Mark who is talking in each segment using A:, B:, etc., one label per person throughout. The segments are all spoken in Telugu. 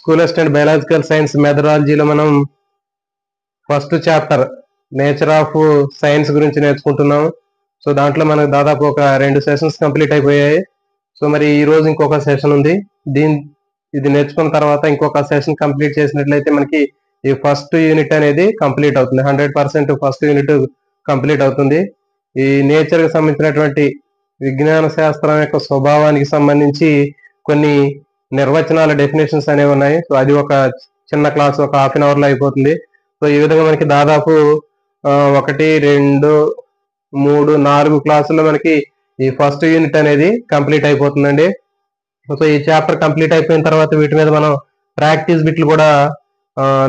A: స్కూల్ అసిస్టెంట్ బయాలజికల్ సైన్స్ మెథడాలజీలో మనం first chapter nature of science గురించి నేర్చుకుంటున్నాం. సో దాంట్లో మనకు దాదాపు ఒక 2 సెషన్స్ కంప్లీట్ అయిపోయాయి. సో మరి ఈ రోజు ఇంకొక సెషన్ ఉంది. ఇది నేర్చుకున్న తర్వాత ఇంకొక సెషన్ కంప్లీట్ చేసినట్లయితే మనకి ఈ ఫస్ట్ యూనిట్ అనేది కంప్లీట్ అవుతుంది. 100% ఫస్ట్ యూనిట్ కంప్లీట్ అవుతుంది. ఈ నేచర్ కి సంబంధించినటువంటి విజ్ఞాన శాస్త్రం యొక్క స్వభావానికి సంబంధించి కొన్ని నిర్వచనాల డెఫినేషన్స్ అనేవి ఉన్నాయి. సో అది ఒక చిన్న క్లాస్ ఒక హాఫ్ అన్ అవర్ లో అయిపోతుంది. సో ఈ విధంగా మనకి దాదాపు 1, 2, 3, 4 క్లాసుల్లో మనకి ఈ ఫస్ట్ యూనిట్ అనేది కంప్లీట్ అయిపోతుందండి. సో ఈ చాప్టర్ కంప్లీట్ అయిపోయిన తర్వాత వీటి మీద మనం ప్రాక్టీస్ బిట్లు కూడా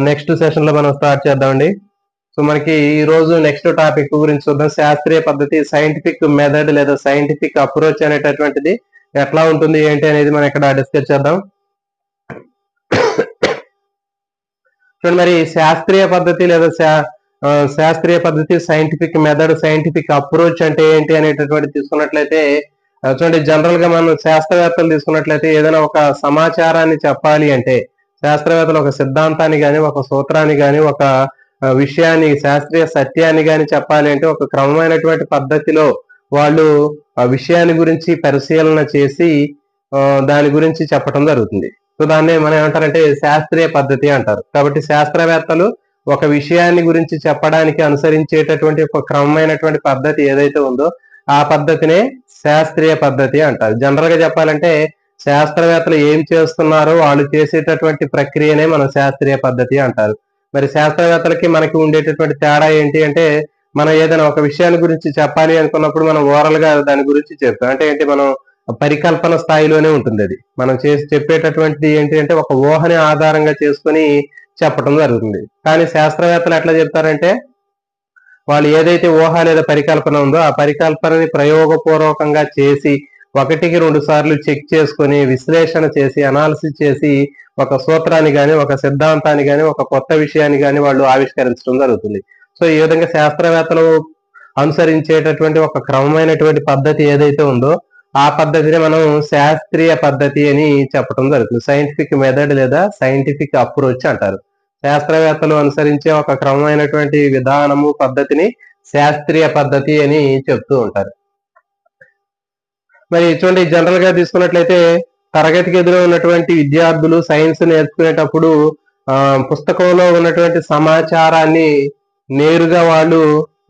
A: నెక్స్ట్ సెషన్ లో మనం స్టార్ట్ చేద్దామండి. సో మనకి ఈ రోజు నెక్స్ట్ టాపిక్ గురించి చూద్దాం. శాస్త్రీయ పద్ధతి, సైంటిఫిక్ మెథడ్ లేదా సైంటిఫిక్ అప్రోచ్ అనేటటువంటిది ఎట్లా ఉంటుంది ఏంటి అనేది మనం ఇక్కడ డిస్కస్ చేద్దాం. చూడండి, మరి శాస్త్రీయ పద్ధతి లేదా శాస్త్రీయ పద్ధతి, సైంటిఫిక్ మెథడ్, సైంటిఫిక్ అప్రోచ్ అంటే ఏంటి అనేటటువంటి తీసుకున్నట్లయితే చూడండి, జనరల్ గా మనం శాస్త్రవేత్తలు తీసుకున్నట్లయితే ఏదైనా ఒక సమాచారాన్ని చెప్పాలి అంటే శాస్త్రవేత్తలు ఒక సిద్ధాంతాన్ని కానీ ఒక సూత్రాన్ని కానీ ఒక విషయాన్ని శాస్త్రీయ సత్యాన్ని కానీ చెప్పాలి అంటే ఒక క్రమమైనటువంటి పద్ధతిలో వాళ్ళు ఆ విషయాన్ని గురించి పరిశీలన చేసి దాని గురించి చెప్పడం జరుగుతుంది. సో దాన్ని మనం ఏమంటారంటే శాస్త్రీయ పద్ధతి అంటారు. కాబట్టి శాస్త్రవేత్తలు ఒక విషయాన్ని గురించి చెప్పడానికి అనుసరించేటటువంటి ఒక క్రమమైనటువంటి పద్ధతి ఏదైతే ఉందో ఆ పద్ధతినే శాస్త్రీయ పద్ధతి అంటారు. జనరల్ గా చెప్పాలంటే శాస్త్రవేత్తలు ఏం చేస్తున్నారో వాళ్ళు చేసేటటువంటి ప్రక్రియనే మనం శాస్త్రీయ పద్ధతి అంటారు. మరి శాస్త్రవేత్తలకి మనకి ఉండేటటువంటి తేడా ఏంటి అంటే మనం ఏదైనా ఒక విషయాన్ని గురించి చెప్పాలి అనుకున్నప్పుడు మనం ఓరల్ గా దాని గురించి చెప్తాం. అంటే ఏంటి, మనం పరికల్పన స్థాయిలోనే ఉంటుంది. అది మనం చెప్పేటటువంటిది ఏంటి అంటే ఒక ఊహని ఆధారంగా చేసుకుని చెప్పడం జరుగుతుంది. కానీ శాస్త్రవేత్తలు ఎట్లా చెప్తారంటే వాళ్ళు ఏదైతే ఊహ లేదా పరికల్పన ఉందో ఆ పరికల్పనని ప్రయోగపూర్వకంగా చేసి 1కి 2 సార్లు చెక్ చేసుకుని విశ్లేషణ చేసి అనాలిసిస్ చేసి ఒక సూత్రాన్ని కానీ ఒక సిద్ధాంతాన్ని కానీ ఒక కొత్త విషయాన్ని కానీ వాళ్ళు ఆవిష్కరించడం జరుగుతుంది. సో ఈ విధంగా శాస్త్రవేత్తలు అనుసరించేటటువంటి ఒక క్రమమైనటువంటి పద్ధతి ఏదైతే ఉందో ఆ పద్ధతిని మనం శాస్త్రీయ పద్ధతి అని చెప్పడం జరుగుతుంది. సైంటిఫిక్ మెథడ్ లేదా సైంటిఫిక్ అప్రోచ్ అంటారు. శాస్త్రవేత్తలు అనుసరించే ఒక క్రమమైనటువంటి విధానము పద్ధతిని శాస్త్రీయ పద్ధతి అని చెప్తూ ఉంటారు. మరి చూడండి, జనరల్ గా తీసుకున్నట్లయితే తరగతి గదిలో ఉన్నటువంటి విద్యార్థులు సైన్స్ నేర్చుకునేటప్పుడు పుస్తకంలో ఉన్నటువంటి సమాచారాన్ని నేరుగా వాళ్ళు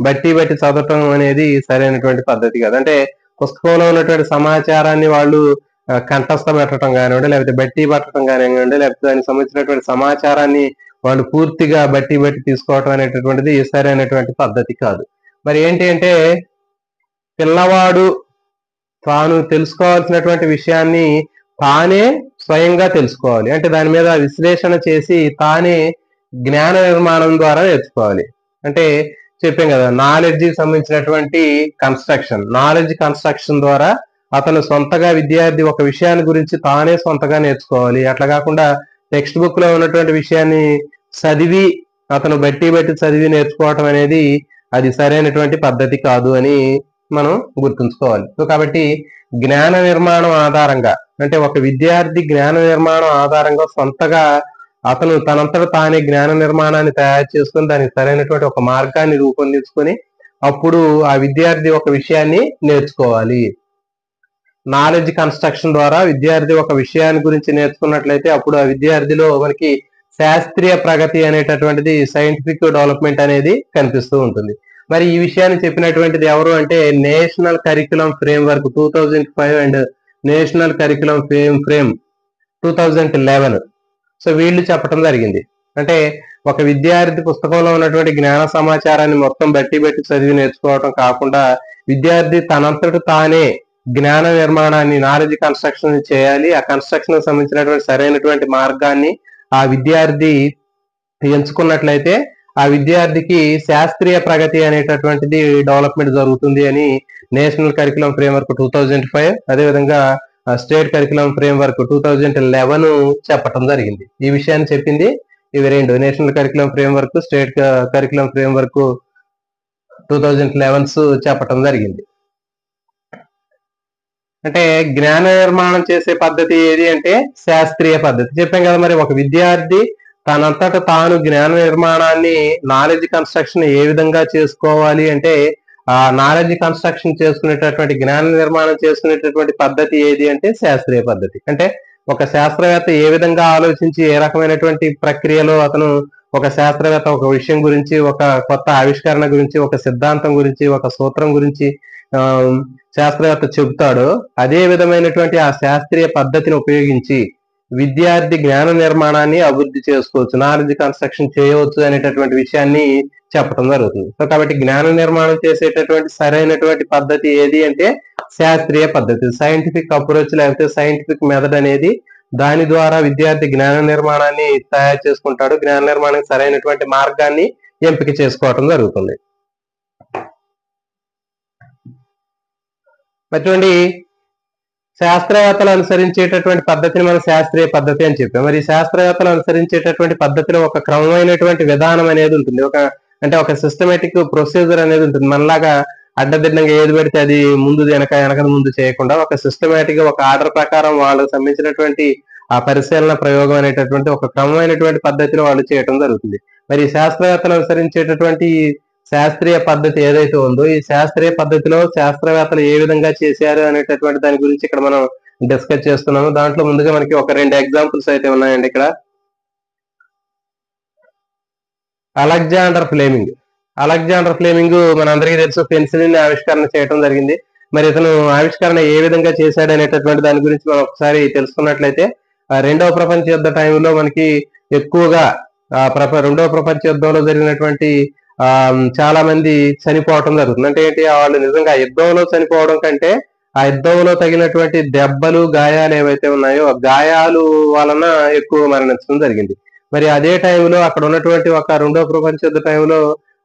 A: బట్టి చదవటం అనేది సరైనటువంటి పద్ధతి కాదు. అంటే పుస్తకంలో ఉన్నటువంటి సమాచారాన్ని వాళ్ళు కంఠస్థం పెట్టడం కానివ్వండి, లేకపోతే బట్టి పట్టడం కానివ్వండి, లేకపోతే దానికి సంబంధించినటువంటి సమాచారాన్ని వాళ్ళు పూర్తిగా బట్టి తీసుకోవటం అనేటటువంటిది సరైనటువంటి పద్ధతి కాదు. మరి ఏంటి అంటే పిల్లవాడు తాను తెలుసుకోవాల్సినటువంటి విషయాన్ని తానే స్వయంగా తెలుసుకోవాలి. అంటే దాని మీద విశ్లేషణ చేసి తానే జ్ఞాన నిర్మాణం ద్వారా నేర్చుకోవాలి. అంటే చెప్పాం కదా, నాలెడ్జ్ కి సంబంధించినటువంటి నాలెడ్జ్ కన్స్ట్రక్షన్ ద్వారా అతను సొంతగా విద్యార్థి ఒక విషయాన్ని గురించి తానే సొంతగా నేర్చుకోవాలి. అట్లా కాకుండా టెక్స్ట్ బుక్ లో ఉన్నటువంటి విషయాన్ని చదివి అతను బట్టి చదివి నేర్చుకోవటం అనేది అది సరైనటువంటి పద్ధతి కాదు అని మనం గుర్తుంచుకోవాలి. సో కాబట్టి జ్ఞాన నిర్మాణం ఆధారంగా అంటే ఒక విద్యార్థి జ్ఞాన నిర్మాణం ఆధారంగా సొంతగా అతను తనంతట తానే జ్ఞాన నిర్మాణాన్ని తయారు చేసుకుని దానికి సరైనటువంటి ఒక మార్గాన్ని రూపొందించుకొని అప్పుడు ఆ విద్యార్థి ఒక విషయాన్ని నేర్చుకోవాలి. నాలెడ్జ్ కన్స్ట్రక్షన్ ద్వారా విద్యార్థి ఒక విషయాన్ని గురించి నేర్చుకున్నట్లయితే అప్పుడు ఆ విద్యార్థిలో మనకి శాస్త్రీయ ప్రగతి అనేటటువంటిది సైంటిఫిక్ డెవలప్మెంట్ అనేది కనిపిస్తూ ఉంటుంది. మరి ఈ విషయాన్ని చెప్పినటువంటిది ఎవరు అంటే national curriculum framework 2005 and national curriculum frame 2011. So వీళ్ళు చెప్పడం జరిగింది. అంటే ఒక విద్యార్థి పుస్తకంలో ఉన్నటువంటి జ్ఞాన సమాచారాన్ని మొత్తం బట్టి చదివి నేర్చుకోవటం కాకుండా విద్యార్థి తనంతట తానే జ్ఞాన నిర్మాణాన్ని నాలెడ్జ్ కన్స్ట్రక్షన్ చేయాలి. ఆ కన్స్ట్రక్షన్ సంబంధించినటువంటి సరైనటువంటి మార్గాన్ని ఆ విద్యార్థి ఎంచుకున్నట్లయితే ఆ విద్యార్థికి శాస్త్రీయ ప్రగతి అనేటటువంటిది డెవలప్మెంట్ జరుగుతుంది అని నేషనల్ కరికులం ఫ్రేమ్వర్క్ 2005 అదేవిధంగా స్టేట్ కరికులం ఫ్రేమ్వర్క్ 2011 చెప్పటం జరిగింది. ఈ విషయాన్ని చెప్పింది ఇవి రెండు, national curriculum framework, state curriculum framework 2011 చెప్పటం జరిగింది. అంటే జ్ఞాన నిర్మాణం చేసే పద్ధతి ఏది అంటే శాస్త్రీయ పద్ధతి. చెప్పాం కదా, మరి ఒక విద్యార్థి తనంతట తాను జ్ఞాన నిర్మాణాన్ని, నాలెడ్జ్ కన్స్ట్రక్షన్ ఏ విధంగా చేసుకోవాలి అంటే ఆ నాలెడ్జ్ కన్స్ట్రక్షన్ చేసుకునేటటువంటి, జ్ఞాన నిర్మాణం చేసుకునేటటువంటి పద్ధతి ఏది అంటే శాస్త్రీయ పద్ధతి. అంటే ఒక శాస్త్రవేత్త ఏ విధంగా ఆలోచించి ఏ రకమైనటువంటి ప్రక్రియలో అతను, ఒక శాస్త్రవేత్త ఒక విషయం గురించి, ఒక కొత్త ఆవిష్కరణ గురించి, ఒక సిద్ధాంతం గురించి, ఒక సూత్రం గురించి ఆ శాస్త్రవేత్త చెబుతాడో అదే విధమైనటువంటి ఆ శాస్త్రీయ పద్ధతిని ఉపయోగించి విద్యార్థి జ్ఞాన నిర్మాణాన్ని అభివృద్ధి చేసుకోవచ్చు, నాలెడ్జ్ కన్స్ట్రక్షన్ చేయవచ్చు అనేటటువంటి విషయాన్ని చెప్పడం జరుగుతుంది. సో కాబట్టి జ్ఞాన నిర్మాణం చేసేటటువంటి సరైనటువంటి పద్ధతి ఏది అంటే శాస్త్రీయ పద్ధతి, సైంటిఫిక్ అప్రోచ్ లేకపోతే సైంటిఫిక్ మెథడ్ అనేది. దాని ద్వారా విద్యార్థి జ్ఞాన నిర్మాణాన్ని తయారు చేసుకుంటాడు, జ్ఞాన నిర్మాణానికి సరైనటువంటి మార్గాన్ని ఎంపిక చేసుకోవటం జరుగుతుంది. అటువంటి శాస్త్రవేత్తలు అనుసరించేటటువంటి పద్ధతిని మనం శాస్త్రీయ పద్ధతి అని చెప్పాం. మరి శాస్త్రవేత్తలు అనుసరించేటటువంటి పద్ధతిలో ఒక క్రమమైనటువంటి విధానం అనేది ఉంటుంది, ఒక సిస్టమేటిక్ ప్రొసీజర్ అనేది ఉంటుంది. మనలాగా అడ్డదిడ్డంగా ఏది పెడితే అది ముందు వెనక ముందు చేయకుండా ఒక సిస్టమేటిక్ గా, ఒక ఆర్డర్ ప్రకారం వాళ్ళకు సంబంధించినటువంటి ఆ పరిశీలన ప్రయోగం అనేటటువంటి ఒక క్రమమైనటువంటి పద్ధతిలో వాళ్ళు చేయటం జరుగుతుంది. మరి శాస్త్రవేత్తలు అనుసరించేటటువంటి శాస్త్రీయ పద్ధతి ఏదైతే ఉందో ఈ శాస్త్రీయ పద్ధతిలో శాస్త్రవేత్తలు ఏ విధంగా చేశారు అనేటటువంటి దాని గురించి ఇక్కడ మనం డిస్కస్ చేస్తున్నాము. దాంట్లో ముందుగా మనకి ఒక 2 ఎగ్జాంపుల్స్ అయితే ఉన్నాయండి. ఇక్కడ అలెగ్జాండర్ ఫ్లెమింగ్ మనందరికీ తెలుసు, పెన్సిలిన్ ఆవిష్కరణ చేయడం జరిగింది. మరి ఇతను ఆవిష్కరణ ఏ విధంగా చేశాడు అనేటటువంటి దాని గురించి మనం ఒకసారి తెలుసుకున్నట్లయితే, రెండవ ప్రపంచ యుద్ధ టైంలో మనకి ఎక్కువగా రెండవ ప్రపంచ యుద్ధంలో జరిగినటువంటి చాలా మంది చనిపోవటం జరుగుతుంది. అంటే ఏంటి, వాళ్ళు నిజంగా యుద్ధంలో చనిపోవడం కంటే ఆ యుద్ధంలో తగినటువంటి దెబ్బలు, గాయాలు ఏవైతే ఉన్నాయో ఆ గాయాలు వలన ఎక్కువ మరణించడం జరిగింది. మరి అదే టైంలో అక్కడ ఉన్నటువంటి ఒక రెండవ ప్రపంచ యుద్ధ టైంలో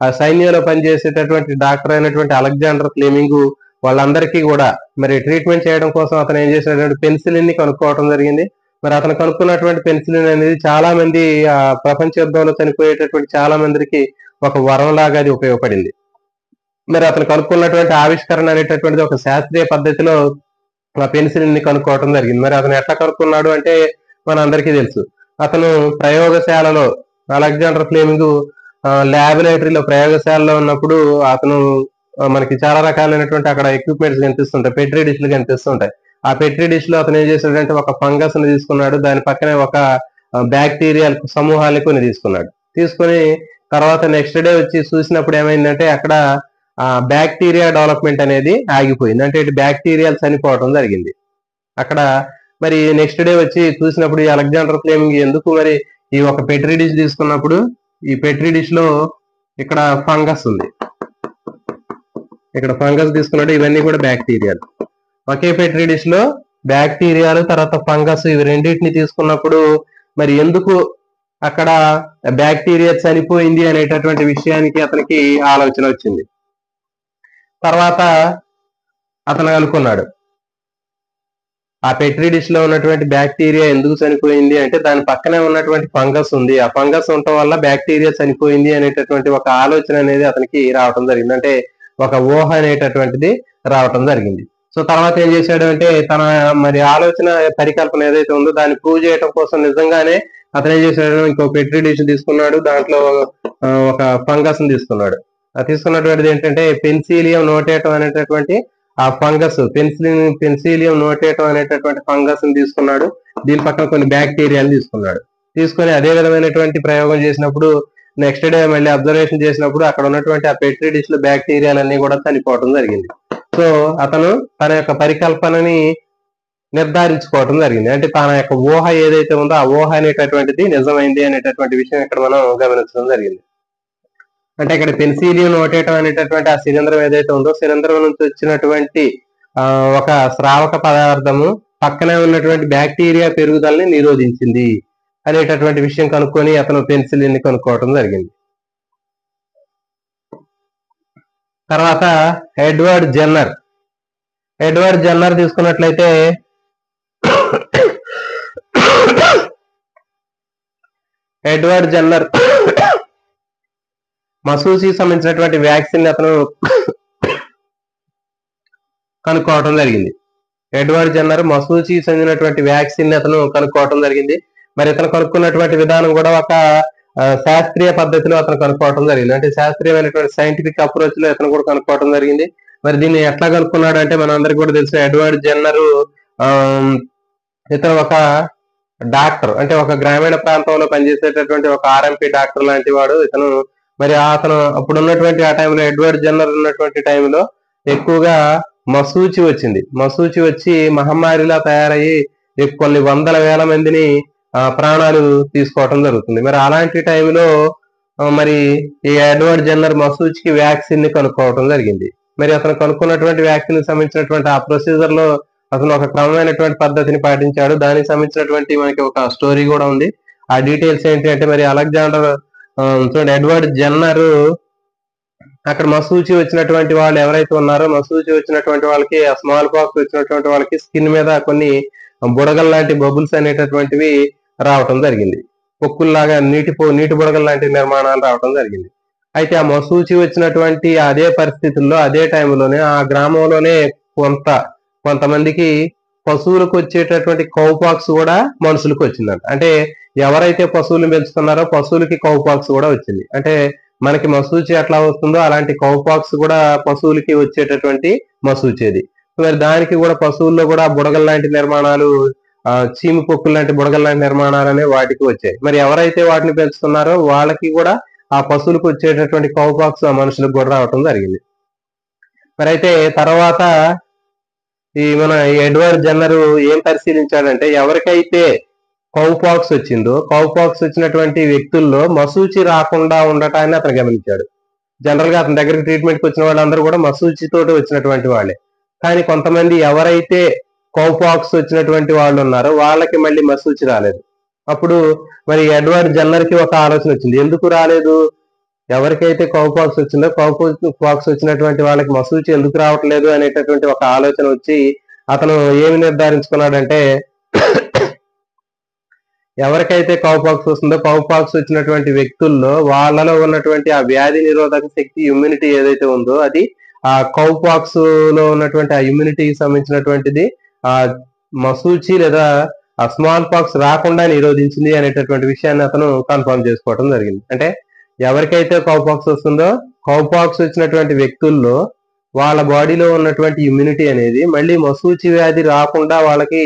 A: ఆ సైన్యంలో పనిచేసేటటువంటి డాక్టర్ అయినటువంటి అలెగ్జాండర్ ఫ్లెమింగ్ వాళ్ళందరికీ కూడా మరి ట్రీట్మెంట్ చేయడం కోసం అతను ఏం చేసినటువంటి పెన్సిలిన్ ని కనుక్కోవడం జరిగింది. మరి అతను కనుక్కున్నటువంటి పెన్సిలిన్ అనేది చాలా మంది ఆ ప్రపంచ యుద్ధంలో చనిపోయేటటువంటి చాలా మందికి ఒక వరం లాగా అది ఉపయోగపడింది. మరి అతను కనుక్కున్నటువంటి ఆవిష్కరణ అనేటటువంటిది ఒక శాస్త్రీయ పద్ధతిలో ఆ పెన్సిలిన్ ని కనుక్కోవడం జరిగింది. మరి అతను ఎట్లా కనుక్కున్నాడు అంటే మన అందరికీ తెలుసు, అతను ప్రయోగశాలలో, అలెగ్జాండర్ ఫ్లెమింగ్ ల్యాబొరేటరీలో ప్రయోగశాలలో ఉన్నప్పుడు అతను మనకి చాలా రకాలైనటువంటి అక్కడ ఎక్విప్మెంట్స్ కనిపిస్తుంటాయి, పెట్రీ డిష్లు కనిపిస్తుంటాయి. ఆ పెట్రీ డిష్ లో అతను ఏం చేశాడంటే ఒక ఫంగస్ ని తీసుకున్నాడు, దాని పక్కనే ఒక బ్యాక్టీరియల్ సమూహాన్ని కొన్ని తీసుకొని తర్వాత నెక్స్ట్ డే వచ్చి చూసినప్పుడు ఏమైందంటే అక్కడ బ్యాక్టీరియా డెవలప్మెంట్ అనేది ఆగిపోయింది. అంటే బ్యాక్టీరియాలు చనిపోవడం జరిగింది అక్కడ. మరి నెక్స్ట్ డే వచ్చి చూసినప్పుడు ఈ అలెగ్జాండర్ ఫ్లెమింగ్ ఎందుకు మరి ఈ ఒక పెట్రీ డిష్ తీసుకున్నప్పుడు ఈ పెట్రీ డిష్ లో ఇక్కడ ఫంగస్ ఉంది, ఇక్కడ ఫంగస్ తీసుకున్నాడు, ఇవన్నీ కూడా బ్యాక్టీరియాలు. ఒకే పెట్రీ డిష్ లో బ్యాక్టీరియాలు తర్వాత ఫంగస్ ఇవి రెండింటిని తీసుకున్నప్పుడు మరి ఎందుకు అక్కడ బ్యాక్టీరియా చనిపోయింది అనేటటువంటి విషయానికి అతనికి ఆలోచన వచ్చింది. తర్వాత అతను అనుకున్నాడు ఆ పెట్రీ డిష్ లో ఉన్నటువంటి బ్యాక్టీరియా ఎందుకు చనిపోయింది అంటే దాని పక్కనే ఉన్నటువంటి ఫంగస్ ఉంది, ఆ ఫంగస్ ఉండటం వల్ల బ్యాక్టీరియా చనిపోయింది అనేటటువంటి ఒక ఆలోచన అనేది అతనికి రావటం జరిగింది. అంటే ఒక ఊహ అనేటటువంటిది రావటం జరిగింది. సో తర్వాత ఏం చేశాడు అంటే తన మరి ఆలోచన పరికల్పన ఏదైతే ఉందో దాన్ని ప్రూవ్ చేయడం కోసం నిజంగానే అతను ఏం చేశాడు, ఇంకో పెట్రీ డిష్ తీసుకున్నాడు, దాంట్లో ఒక ఫంగస్ ని తీసుకున్నాడు. తీసుకున్నటువంటిది ఏంటంటే పెన్సిలియం నోటేటం అనేటటువంటి ఆ ఫంగస్, పెన్సిలియం నోటేటం అనేటటువంటి ఫంగస్ ని తీసుకున్నాడు, దీని పక్కన కొన్ని బ్యాక్టీరియాలు తీసుకొని అదే విధమైనటువంటి ప్రయోగం చేసినప్పుడు నెక్స్ట్ డే మళ్ళీ అబ్జర్వేషన్ చేసినప్పుడు అక్కడ ఉన్నటువంటి ఆ పెట్రీ డిష్ లో బ్యాక్టీరియాలన్నీ కూడా చనిపోవడం జరిగింది. సో అతను తన యొక్క పరికల్పనని నిర్ధారించుకోవడం జరిగింది. అంటే తన యొక్క ఊహ ఏదైతే ఉందో ఆ ఊహ అనేటటువంటిది నిజమైంది అనేటటువంటి విషయం ఇక్కడ మనం గమనించడం జరిగింది. అంటే ఇక్కడ పెన్సిలియం నోటేటం అనేటటువంటి ఆ శిలీంధ్రం ఏదైతే ఉందో శిలీంధ్రం నుంచి వచ్చినటువంటి ఒక స్రావక పదార్థము పక్కనే ఉన్నటువంటి బ్యాక్టీరియా పెరుగుదలని నిరోధించింది అనేటటువంటి విషయం కనుక్కొని అతను పెన్సిలిన్ ని కనుక్కోవడం జరిగింది. తర్వాత ఎడ్వర్డ్ జెన్నర్ తీసుకున్నట్లయితే ఎడ్వర్డ్ జెన్నర్ మసూచి సంబంధించినటువంటి వ్యాక్సిన్ అతను కనుక్కోవడం జరిగింది. ఎడ్వర్డ్ జెన్నర్ మసూచికి చెందినటువంటి వ్యాక్సిన్ అతను కనుక్కోవటం జరిగింది. మరి ఇతను కనుక్కున్నటువంటి విధానం కూడా ఒక శాస్త్రీయ పద్ధతిలో అతను కనుక్కోవటం జరిగింది. అంటే శాస్త్రీయమైనటువంటి సైంటిఫిక్ అప్రోచ్ లో ఇతను కూడా కనుక్కోవటం జరిగింది. మరి దీన్ని ఎట్లా కనుక్కున్నాడు అంటే మనందరికీ కూడా తెలుసు, ఎడ్వర్డ్ జెన్నర్ ఇతను ఒక డాక్టర్, అంటే ఒక గ్రామీణ ప్రాంతంలో పనిచేసేటటువంటి ఒక ఆర్ఎంపీ డాక్టర్ లాంటి వాడు ఇతను. మరి అతను అప్పుడు ఉన్నటువంటి ఆ టైంలో, ఎడ్వర్డ్ జెన్నర్ ఉన్నటువంటి టైంలో ఎక్కువగా మసూచి వచ్చింది. మసూచి వచ్చి మహమ్మారిలా తయారయ్యి కొన్ని వందల వేల మందిని ప్రాణాలు తీసుకోవటం జరుగుతుంది. మరి అలాంటి టైంలో మరి ఈ ఎడ్వర్డ్ జెన్నర్ మసూచికి వ్యాక్సిన్ ని కనుక్కోవటం జరిగింది. మరి అతను కనుక్కున్నటువంటి వ్యాక్సిన్ కి సంబంధించినటువంటి ఆ ప్రొసీజర్ లో అతను ఒక క్రమమైనటువంటి పద్ధతిని పాటించాడు. దానికి సంబంధించినటువంటి మనకి ఒక స్టోరీ కూడా ఉంది. ఆ డీటెయిల్స్ ఏంటి అంటే, మరి అలెగ్జాండర్ చూడండి, ఎడ్వర్డ్ జెన్నర్ అక్కడ మసూచి వచ్చినటువంటి వాళ్ళు ఎవరైతే ఉన్నారో, మసూచి వచ్చినటువంటి వాళ్ళకి, ఆ స్మాల్ పాక్స్ వచ్చినటువంటి వాళ్ళకి స్కిన్ మీద కొన్ని బుడగల్ లాంటి బబుల్స్ అనేటటువంటివి రావటం జరిగింది. పొక్కుల్లాగా నీటి బుడగల్ లాంటి నిర్మాణాలు రావటం జరిగింది. అయితే ఆ మసూచి వచ్చినటువంటి అదే పరిస్థితుల్లో, అదే టైంలోనే ఆ గ్రామంలోనే కొంతమందికి పశువులకు వచ్చేటటువంటి కౌపాక్స్ కూడా మనుషులకు వచ్చిందంట. అంటే ఎవరైతే పశువులను పెంచుతున్నారో పశువులకి కౌపాక్స్ కూడా వచ్చింది. అంటే మనకి మసూచి ఎట్లా వస్తుందో అలాంటి కౌపాక్స్ కూడా పశువులకి వచ్చేటటువంటి మసూచేది. మరి దానికి కూడా పశువుల్లో కూడా బుడగల్ లాంటి నిర్మాణాలు, చీమి పొక్కులు లాంటి బుడగల్ లాంటి నిర్మాణాలు అనేవి వాటికి వచ్చాయి. మరి ఎవరైతే వాటిని పెంచుతున్నారో వాళ్ళకి కూడా ఆ పశువులకు వచ్చేటటువంటి కౌపాక్స్ ఆ మనుషులకు కూడా రావటం జరిగింది. మరి అయితే తర్వాత మన ఎడ్వర్డ్ జెన్నర్ ఏం పరిశీలించాడంటే, ఎవరికైతే కౌపాక్స్ వచ్చిందో, కౌపాక్స్ వచ్చినటువంటి వ్యక్తుల్లో మసూచి రాకుండా ఉండటాన్ని అతను గమనించాడు. జనరల్ గా అతని దగ్గరికి ట్రీట్మెంట్ కి వచ్చిన వాళ్ళందరూ కూడా మసూచితోటి వచ్చినటువంటి వాళ్ళే. కానీ కొంతమంది ఎవరైతే కౌపాక్స్ వచ్చినటువంటి వాళ్ళు ఉన్నారో వాళ్ళకి మళ్ళీ మసూచి రాలేదు. అప్పుడు మరి ఎడ్వర్డ్ జెన్నర్ కి ఒక ఆలోచన వచ్చింది, ఎందుకు రాలేదు? ఎవరికైతే కౌపాక్స్ వచ్చిందో కౌపాక్స్ వచ్చినటువంటి వాళ్ళకి మసూచి ఎందుకు రావట్లేదు అనేటటువంటి ఒక ఆలోచన వచ్చి అతను ఏమి నిర్ధారించుకున్నాడంటే, ఎవరికైతే కౌపాక్స్ వస్తుందో కౌపాక్స్ వచ్చినటువంటి వ్యక్తుల్లో వాళ్ళలో ఉన్నటువంటి ఆ వ్యాధి నిరోధక శక్తి, ఇమ్యూనిటీ ఏదైతే ఉందో అది ఆ కౌపాక్స్ లో ఉన్నటువంటి ఆ ఇమ్యూనిటీకి సంబంధించినటువంటిది ఆ మసూచి లేదా ఆ స్మాల్ పాక్స్ రాకుండా నిరోధించింది అనేటటువంటి విషయాన్ని అతను కన్ఫర్మ్ చేసుకోవడం జరిగింది. అంటే ఎవరికైతే కౌపాక్స్ వస్తుందో కౌపాక్స్ వచ్చినటువంటి వ్యక్తుల్లో వాళ్ళ బాడీలో ఉన్నటువంటి ఇమ్యూనిటీ అనేది మళ్ళీ మసూచి వ్యాధి రాకుండా వాళ్ళకి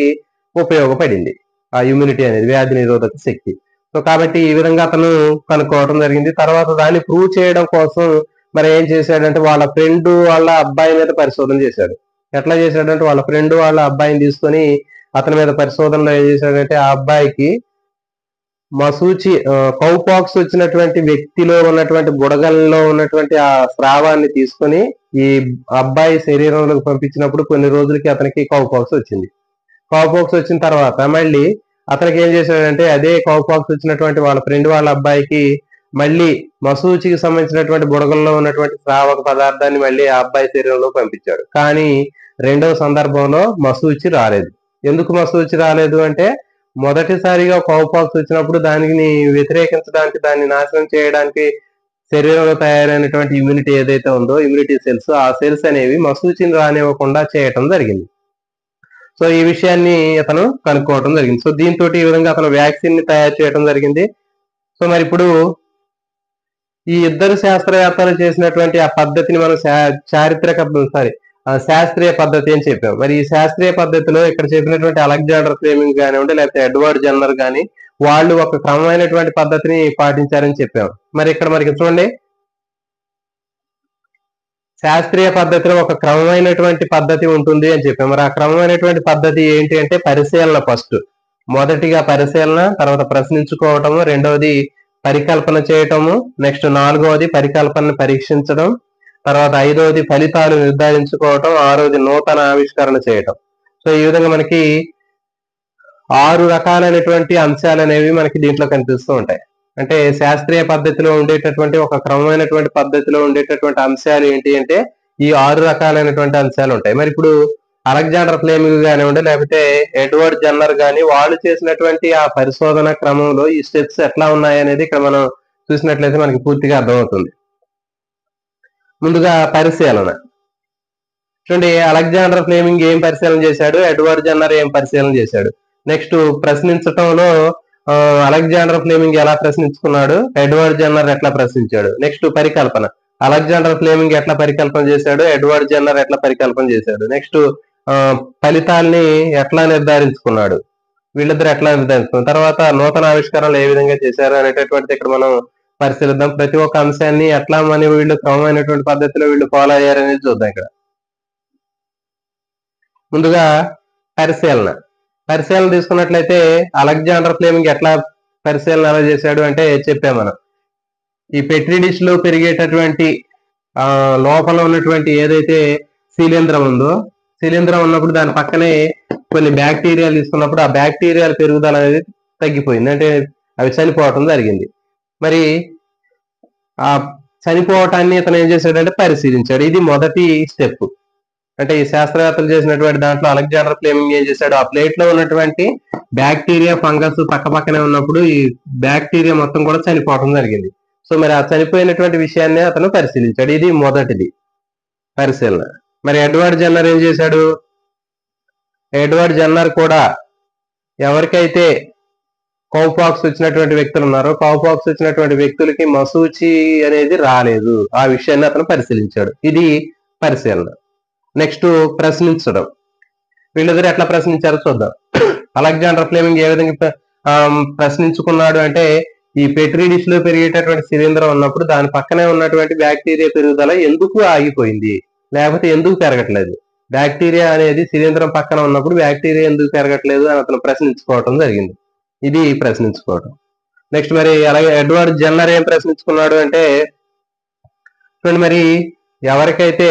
A: ఉపయోగపడింది. ఆ ఇమ్యూనిటీ అనేది వ్యాధి నిరోధక శక్తి. సో కాబట్టి ఈ విధంగా అతను కనుక్కోవడం జరిగింది. తర్వాత దాన్ని ప్రూవ్ చేయడం కోసం మరి ఏం చేశాడంటే, వాళ్ళ ఫ్రెండ్ వాళ్ళ అబ్బాయి మీద పరిశోధన చేశాడు. ఎట్లా చేశాడంటే, వాళ్ళ ఫ్రెండ్ వాళ్ళ అబ్బాయిని తీసుకొని అతని మీద పరిశోధనలో ఏం చేశాడంటే, ఆ అబ్బాయికి మసూచి కౌపాక్స్ వచ్చినటువంటి వ్యక్తిలో ఉన్నటువంటి బుడగల్లో ఉన్నటువంటి ఆ స్రావాన్ని తీసుకొని ఈ అబ్బాయి శరీరంలోకి పంపించినప్పుడు కొన్ని రోజులకి అతనికి కౌపాక్స్ వచ్చింది. కౌపాక్స్ వచ్చిన తర్వాత మళ్ళీ అతనికి ఏం చేశాడంటే, అదే కౌపాక్స్ వచ్చినటువంటి వాళ్ళ ఫ్రెండ్ వాళ్ళ అబ్బాయికి మళ్ళీ మసూచికి సంబంధించినటువంటి బుడగల్లో ఉన్నటువంటి స్రావక పదార్థాన్ని మళ్ళీ ఆ అబ్బాయి శరీరంలో పంపించాడు. కానీ రెండవ సందర్భంలో మసూచి రాలేదు. ఎందుకు మసూచి రాలేదు అంటే, మొదటిసారిగా కౌపాక్స్ వచ్చినప్పుడు దానిని వ్యతిరేకించడానికి, దాన్ని నాశనం చేయడానికి శరీరంలో తయారైనటువంటి ఇమ్యూనిటీ ఏదైతే ఉందో, ఇమ్యూనిటీ సెల్స్, ఆ సెల్స్ అనేవి మసూచిని రానివ్వకుండా చేయటం జరిగింది. సో ఈ విషయాన్ని అతను కనుక్కోవడం జరిగింది. సో దీంతో ఈ విధంగా అతను వ్యాక్సిన్ ని తయారు చేయడం జరిగింది. సో మరి ఇప్పుడు ఈ ఇద్దరు శాస్త్రవేత్తలు చేసినటువంటి ఆ పద్ధతిని మనం శాస్త్రీయ పద్ధతి అని చెప్పాం. మరి ఈ శాస్త్రీయ పద్ధతిలో ఇక్కడ చెప్పినటువంటి అలెగ్జాండర్ ఫ్లెమింగ్ కానివ్వండి, లేకపోతే ఎడ్వర్డ్ జెన్నర్ కానీ వాళ్ళు ఒక క్రమమైనటువంటి పద్ధతిని పాటించారని చెప్పాం. మరి ఇక్కడ మనకి చూడండి, శాస్త్రీయ పద్ధతిలో ఒక క్రమమైనటువంటి పద్ధతి ఉంటుంది అని చెప్పాం. మరి ఆ క్రమమైనటువంటి పద్ధతి ఏంటి అంటే, పరిశీలన. మొదటిగా పరిశీలన, తర్వాత ప్రశ్నించుకోవటము, రెండవది పరికల్పన చేయటము, నెక్స్ట్ నాలుగవది పరికల్పనను పరీక్షించడం, తర్వాత ఐదవది ఫలితాలు నిర్ధారించుకోవటం, ఆరవది నూతన ఆవిష్కరణ చేయటం. సో ఈ విధంగా మనకి 6 రకాలైనటువంటి అంశాలు అనేవి మనకి దీంట్లో కనిపిస్తూ ఉంటాయి. అంటే శాస్త్రీయ పద్ధతిలో ఉండేటటువంటి ఒక క్రమమైనటువంటి పద్ధతిలో ఉండేటటువంటి అంశాలు ఏంటి అంటే ఈ 6 రకాలైనటువంటి అంశాలు ఉంటాయి. మరి ఇప్పుడు అలెగ్జాండర్ ఫ్లెమింగ్ కానివ్వండి, లేకపోతే ఎడ్వర్డ్ జెన్నర్ కానీ వాళ్ళు చేసినటువంటి ఆ పరిశోధన క్రమంలో ఈ స్టెప్స్ ఎట్లా ఉన్నాయి అనేది ఇక్కడ మనం చూసినట్లయితే మనకి పూర్తిగా అర్థమవుతుంది. ముందుగా పరిశీలన. చూడండి, అలెగ్జాండర్ ఫ్లేమింగ్ ఏం పరిశీలన చేశాడు, ఎడ్వర్డ్ జన్నర్ ఏం పరిశీలన చేశాడు. నెక్స్ట్ ప్రశ్నించటంలో అలెగ్జాండర్ ఫ్లేమింగ్ ఎలా ప్రశ్నించుకున్నాడు, ఎడ్వర్డ్ జన్నర్ ఎట్లా ప్రశ్నించాడు. నెక్స్ట్ పరికల్పన, అలెగ్జాండర్ ఫ్లేమింగ్ ఎట్లా పరికల్పన చేశాడు, ఎడ్వర్డ్ జన్నర్ ఎట్లా పరికల్పన చేశాడు. నెక్స్ట్ ఫలితాల్ని ఎట్లా నిర్ధారించుకున్నాడు, వీళ్ళిద్దరు ఎట్లా నిర్ధారించుకున్నారు. తర్వాత నూతన ఆవిష్కరణలు ఏ విధంగా చేశారు అనేటటువంటిది ఇక్కడ మనం పరిశీలిద్దాం. ప్రతి ఒక్క అంశాన్ని ఎట్లా మన వీళ్ళు క్రమమైనటువంటి పద్ధతిలో వీళ్ళు ఫాలో అయ్యారనేది చూద్దాం. ఇక్కడ ముందుగా పరిశీలన తీసుకున్నట్లయితే అలెగ్జాండర్ ఫ్లేమింగ్ ఎట్లా పరిశీలన ఎలా చేశాడు అంటే చెప్పాం మనం. ఈ పెట్రీ డిష్ లో పెరిగేటటువంటి లోపల ఉన్నటువంటి ఏదైతే శిలీంధ్రం ఉందో, శిలీంధ్రం ఉన్నప్పుడు దాని పక్కనే కొన్ని బ్యాక్టీరియాలు తీసుకున్నప్పుడు ఆ బ్యాక్టీరియాల పెరుగుదల అనేది తగ్గిపోయింది, అంటే అవి చనిపోవటం జరిగింది. మరి ఆ చనిపోవటాన్ని ఇతను ఏం చేశాడంటే పరిశీలించాడు. ఇది మొదటి స్టెప్. అంటే ఈ శాస్త్రవేత్తలు చేసినటువంటి దాంట్లో అలెగ్జాండర్ ఫ్లేమింగ్ ఏం చేశాడు, ఆ ప్లేట్ లో ఉన్నటువంటి బ్యాక్టీరియా ఫంగస్ పక్కనే ఉన్నప్పుడు ఈ బ్యాక్టీరియా మొత్తం కూడా చనిపోవడం జరిగింది. సో మరి ఆ చనిపోయినటువంటి విషయాన్ని అతను పరిశీలించాడు. ఇది మొదటిది పరిశీలన. మరి ఎడ్వర్డ్ జన్నర్ ఏం చేశాడు, ఎడ్వర్డ్ జన్నర్ కూడా ఎవరికైతే కౌపాక్స్ వచ్చినటువంటి వ్యక్తులు ఉన్నారో, కౌపాక్స్ వచ్చినటువంటి వ్యక్తులకి మసూచి అనేది రాలేదు, ఆ విషయాన్ని అతను పరిశీలించాడు. ఇది పరిశీలన. నెక్స్ట్ ప్రశ్నించడం, వీళ్ళిద్దరు ఎట్లా ప్రశ్నించారో చూద్దాం. అలెగ్జాండర్ ఫ్లేమింగ్ ఏ విధంగా ప్రశ్నించుకున్నాడు అంటే, ఈ పెట్రీ డిష్ లో పెరిగేటటువంటి శిలీంధ్రం ఉన్నప్పుడు దాని పక్కనే ఉన్నటువంటి బ్యాక్టీరియా పెరుగుదల ఎందుకు ఆగిపోయింది, లేకపోతే ఎందుకు పెరగట్లేదు, బ్యాక్టీరియా అనేది శిలీంధ్రం పక్కన ఉన్నప్పుడు బ్యాక్టీరియా ఎందుకు పెరగట్లేదు అని అతను ప్రశ్నించుకోవటం జరిగింది. ఇది ప్రశ్నించుకోవటం. నెక్స్ట్ మరి అలాగే ఎడ్వర్డ్ జన్నర్ ఏం ప్రశ్నించుకున్నాడు అంటే, చూడండి, మరి ఎవరికైతే